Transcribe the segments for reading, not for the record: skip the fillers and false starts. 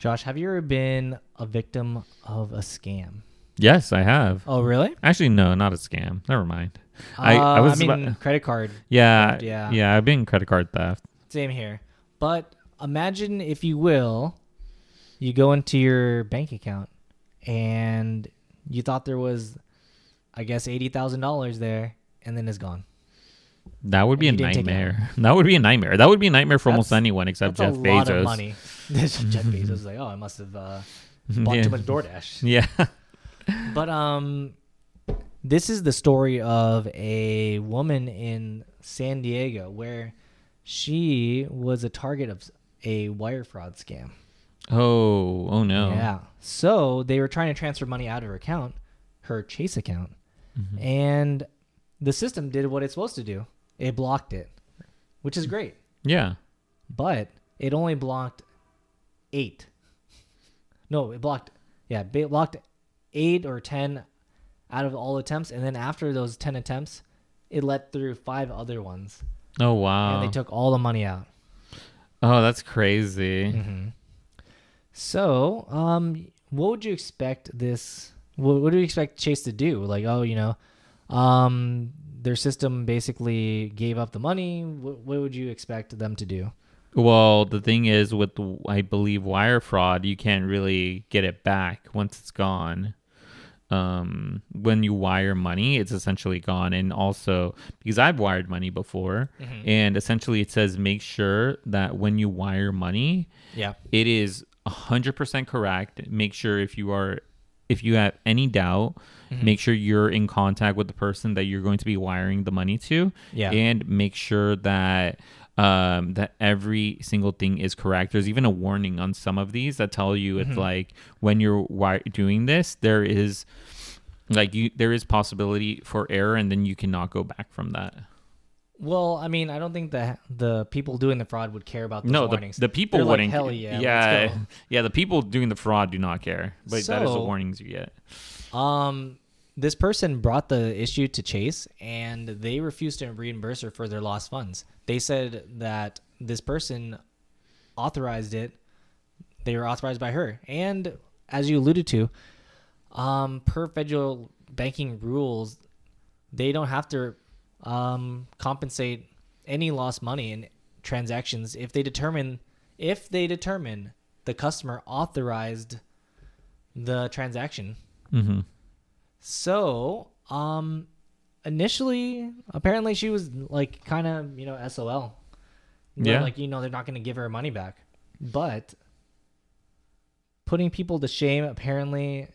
Josh, have you ever been a victim of a scam? Yes, I have. Oh, really? Actually, no, not a scam. Never mind. I was credit card. yeah, theft, yeah. yeah, I've been credit card theft. Same here. But imagine, if you will, you go into your bank account and you thought there was, I guess, $80,000 there, and then it's gone. That would be a And you didn't take it out. nightmare. That would be a nightmare. That would be a nightmare for almost That's- anyone except That's Jeff a lot Bezos. of money. Jeff Bezos is like, oh, I must have bought Yeah. too much DoorDash. Yeah. But this is the story of a woman in San Diego where she was a target of a wire fraud scam. Oh no. Yeah. So they were trying to transfer money out of her account, her Chase account, and the system did what it's supposed to do. It blocked it, which is great. Yeah. But it only blocked 8. No, it blocked 8 or 10 out of all attempts, and then after those 10 attempts, it let through 5 other ones, Oh wow. and they took all the money out. Oh, that's crazy. Mm-hmm. So, what would you expect this? What do you expect Chase to do? Like, their system basically gave up the money. What would you expect them to do? Well, the thing is with I believe wire fraud, you can't really get it back once it's gone. When you wire money, it's essentially gone. And also, because I've wired money before, and essentially it says make sure that when you wire money, it is 100% correct. Make sure if you have any doubt, make sure you're in contact with the person that you're going to be wiring the money to, and make sure that that every single thing is correct. There's even a warning on some of these that tell you it's like when you're doing this, there is possibility for error, and then you cannot go back from that. Well, I mean, I don't think that the people doing the fraud would care about those warnings. the people They're wouldn't. like, hell yeah, let's go. Yeah. The people doing the fraud do not care, but that is the So, warnings you get. This person brought the issue to Chase, and they refused to reimburse her for their lost funds. They said that this person authorized it. They were authorized by her. And as you alluded to, per federal banking rules, they don't have to compensate any lost money in transactions if they determine the customer authorized the transaction. Mm-hmm. So, initially, apparently she was like kind of, SOL. Yeah. Like, they're not going to give her money back. But putting people to shame apparently,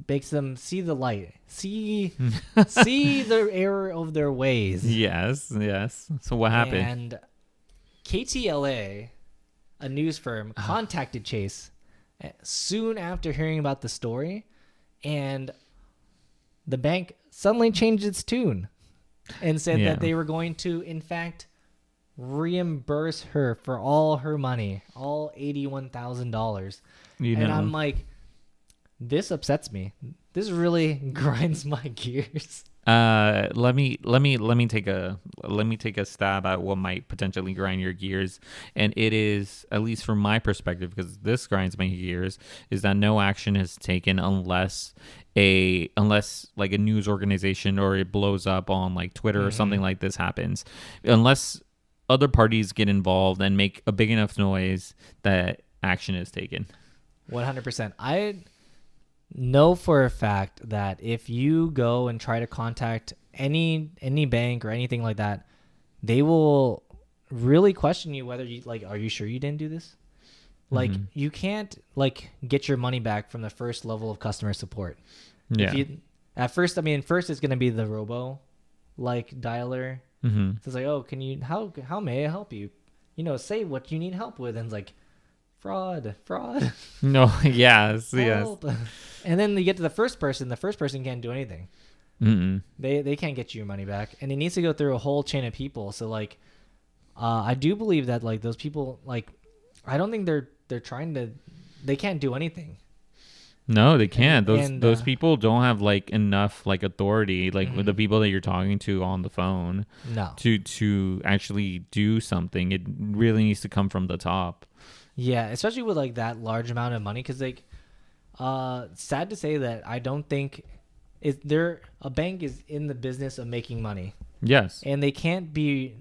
makes them see the light, see the error of their ways. Yes. So what happened? And KTLA, a news firm, contacted Chase soon after hearing about the story, and the bank suddenly changed its tune and said that they were going to, in fact, reimburse her for all her money, all $81,000. And I'm like, this upsets me. This really grinds my gears. Let me take a stab at what might potentially grind your gears, and it is, at least from my perspective, because this grinds my gears, is that no action is taken unless like a news organization or it blows up on like Twitter or something like this happens, unless other parties get involved and make a big enough noise that action is taken. 100%. I know for a fact that if you go and try to contact any bank or anything like that, they will really question you whether you are you sure you didn't do this? Like, you can't get your money back from the first level of customer support. Yeah. First it's going to be the robo dialer. So it's like, oh, how may I help you? Say what you need help with, and it's like, fraud. No, yes. Help. And then you get to the first person can't do anything. They can't get you your money back, and it needs to go through a whole chain of people. So I do believe that those people, I don't think they're trying to, they can't do anything. No, they can't. And Those people don't have enough authority with the people that you're talking to on the phone. No. To actually do something. It really needs to come from the top. Yeah, especially with like that large amount of money, because like, sad to say that I don't think there a bank is in the business of making money, Yes. and they can't be.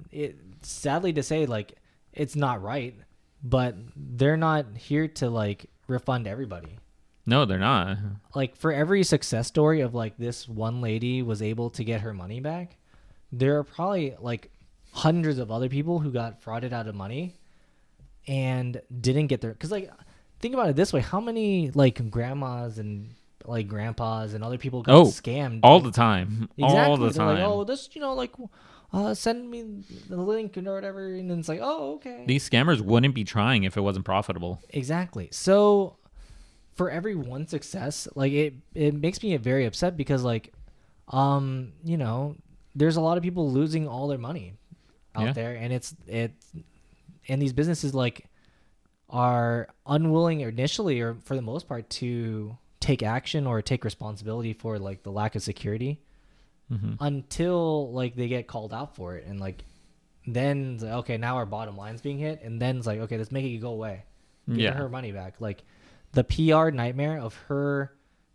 Sadly to say, like, it's not right, but they're not here to like refund everybody. No, they're not. Like for every success story of like this one lady was able to get her money back, there are probably like hundreds of other people who got frauded out of money and didn't get their, because like think about it this way, how many like grandmas and like grandpas and other people got Oh, scammed all like, the time. exactly. All the They're like, time. oh, this, like send me the link or whatever, and then it's like, oh, okay. These scammers wouldn't be trying if it wasn't profitable. Exactly. So for every one success, like it makes me very upset because like you know, there's a lot of people losing all their money out Yeah. there, and and these businesses like are unwilling initially, or for the most part, to take action or take responsibility for like the lack of security until like they get called out for it, and like then it's like, okay, now our bottom line's being hit, and then it's like, okay, let's make it go away, give her money back. Like the PR nightmare of her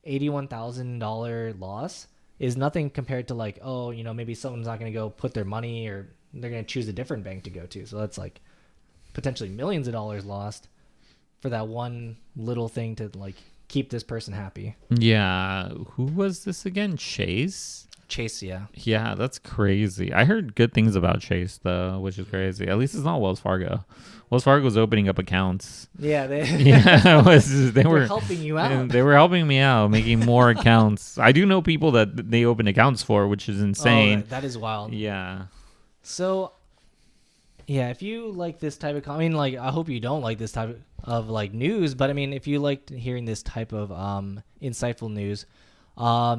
$81,000 loss is nothing compared to like, oh, maybe someone's not going to go put their money, or they're going to choose a different bank to go to. So that's like potentially millions of dollars lost for that one little thing to like keep this person happy. Yeah. Who was this again? Chase? Chase, yeah. Yeah, that's crazy. I heard good things about Chase though, which is crazy. At least it's not Wells Fargo. Wells Fargo's opening up accounts. Yeah, they They were helping you out. They were helping me out, making more accounts. I do know people that they open accounts for, which is insane. Oh, that is wild. Yeah. So, yeah, if you like this type of, I mean, like, I hope you don't like this type of like news, but I mean, if you liked hearing this type of insightful news,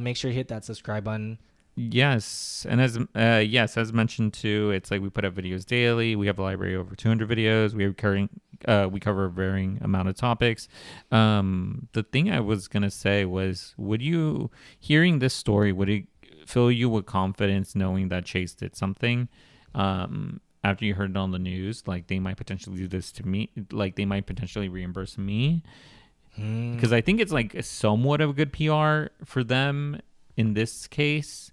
make sure you hit that subscribe button. Yes, and as mentioned too, it's like we put up videos daily. We have a library of over 200 videos. We cover a varying amount of topics. The thing I was gonna say was, hearing this story, would it fill you with confidence knowing that Chase did something? After you heard it on the news, like they might potentially do this to me, like they might potentially reimburse me, because I think it's like somewhat of a good PR for them in this case.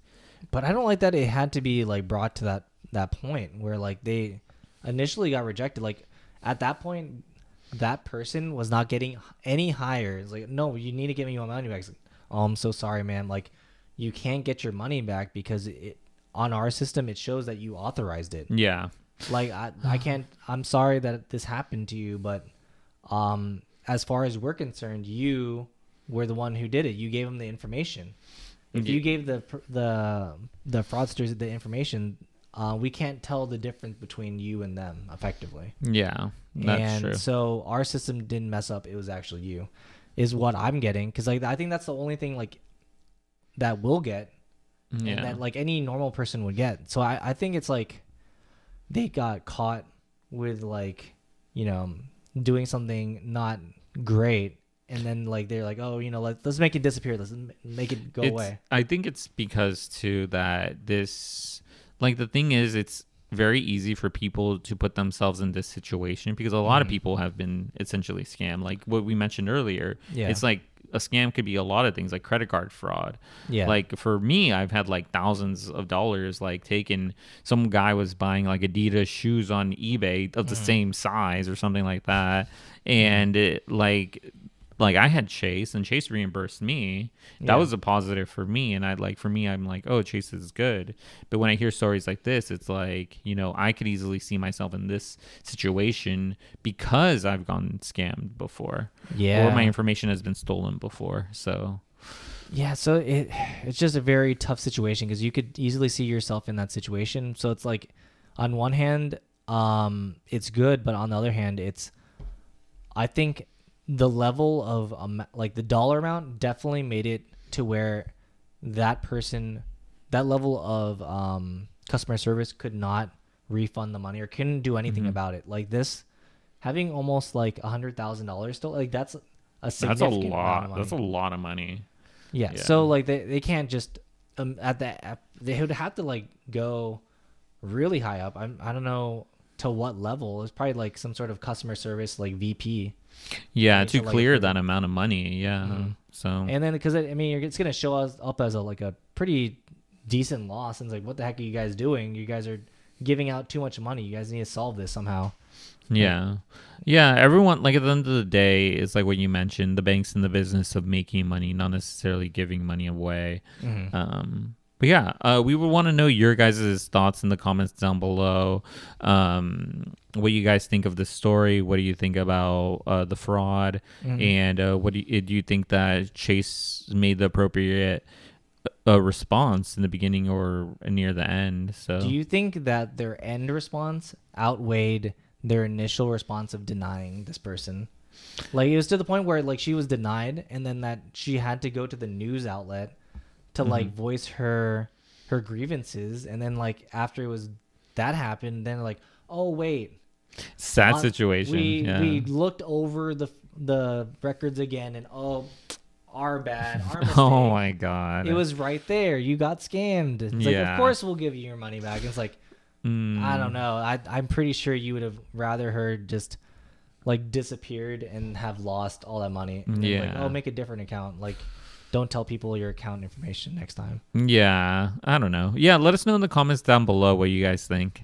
But I don't like that it had to be like brought to that point where like they initially got rejected. Like at that point, that person was not getting any higher. It's like, no, you need to give me my money back. Like, oh, I'm so sorry, man. Like you can't get your money back because on our system it shows that you authorized it. Yeah. Like I can't. I'm sorry that this happened to you, but as far as we're concerned, you were the one who did it. You gave them the information. If you gave the fraudsters the information, we can't tell the difference between you and them effectively. Yeah, that's true. So our system didn't mess up. It was actually you, is what I'm getting. Because like I think that's the only thing like that we'll get, and that like any normal person would get. So I think it's like they got caught with like doing something not great. And then like they're like, oh, let's make it disappear. Let's make it go away. I think it's because too that this, like the thing is, it's very easy for people to put themselves in this situation because a lot of people have been essentially scammed. Like what we mentioned earlier, it's like a scam could be a lot of things, like credit card fraud. Yeah. Like for me, I've had like thousands of dollars like taken. Some guy was buying like Adidas shoes on eBay of the same size or something like that, and it like I had Chase and Chase reimbursed me. That was a positive for me. And I'm like, oh, Chase is good. But when I hear stories like this, it's like, I could easily see myself in this situation because I've gone scammed before. Yeah. Or my information has been stolen before. So yeah, so it's just a very tough situation because you could easily see yourself in that situation. So it's like on one hand, it's good, but on the other hand, I think the level of like the dollar amount definitely made it to where that level of customer service could not refund the money or couldn't do anything about it. Like this, having almost like $100,000 still, like that's a significant amount of money. That's a lot of money. Yeah. So like they can't just they would have to like go really high up. I don't know to what level. It's probably like some sort of customer service, like VP. Yeah, Right, to so, like, clear if that amount of money. Yeah. Mhm. So And then because I mean, it's gonna show us up as a pretty decent loss. And it's like, what the heck are you guys doing? You guys are giving out too much money. You guys need to solve this somehow. yeah. Yeah, everyone, like, at the end of the day, it's like what you mentioned, the bank's in the business of making money, not necessarily giving money away. But yeah, we would want to know your guys' thoughts in the comments down below. What you guys think of this story? What do you think about the fraud? And what do you think that Chase made the appropriate response in the beginning or near the end? So Do you think that their end response outweighed their initial response of denying this person? Like, it was to the point where, like, she was denied, and then that she had to go to the news outlet to like voice her grievances, and then like after it was that happened, then like, oh wait, sad situation. we looked over the records again, and oh, our bad, our mistake. Oh my god. It was right there. You got scammed. It's like, of course we'll give you your money back. It's like, I don't know. I'm pretty sure you would have rather her just like disappeared and have lost all that money. And then, like, oh, make a different account. Like, don't tell people your account information next time. Yeah, I don't know. Yeah, let us know in the comments down below what you guys think.